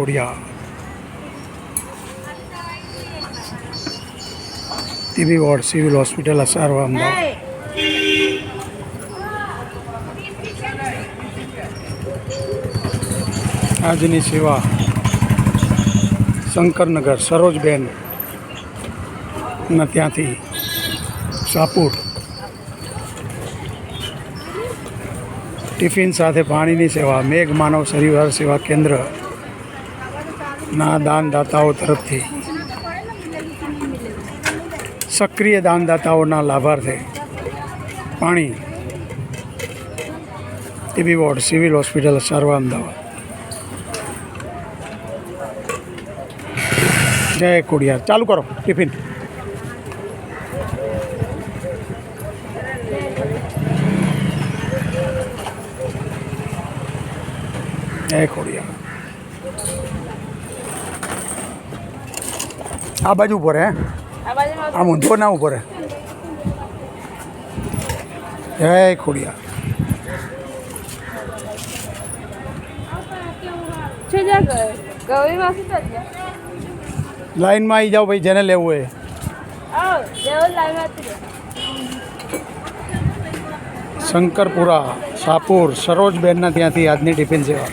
ખોડિયા TB ward civil hospital Asarwa Ahmedabad. આજની સેવા શંકરનગર સરોજબેન ના ત્યાંથી સાપુર ટિફિન સાથે પાણીની સેવા મેઘ માનવ પરિવાર સેવા કેન્દ્ર ના દાનદાતાઓ તરફથી સક્રિય દાનદાતાઓના લાભાર્થે પાણી TB ward civil hospital Asarwa Ahmedabad. જય ખોડિયાર. ચાલુ કરો ટિફિન. જય ખોડિયાર. આ બાજુ ઉપર હે આમ ઊંધો ના ઉપર હે. જય ખોડિયાર. લાઈનમાં આવી જાઓ ભાઈ, જેને લેવું હોય. શંકરપુરા સાપુર સરોજબેનના ત્યાંથી આજની ટિફિન સેવા.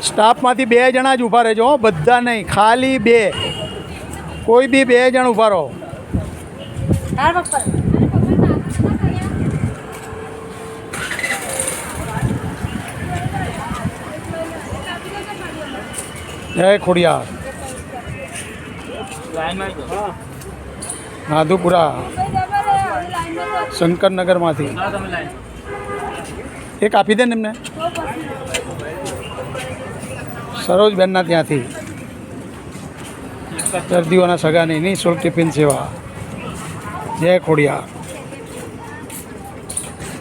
સ્ટાફમાંથી 2 જણા જ ઊભા રહેજો, બધા નહીં, ખાલી 2. કોઈ બી 2 જણ ઊભા રહો. જય ખોડિયાર. નાધુપુરા શંકરનગરમાંથી એક આપી દે ને એમને. સરોજબેનના ત્યાંથી દર્દીઓના સગાની નિઃશુલ્ક ટિફિન સેવા. જય ખોડિયાર.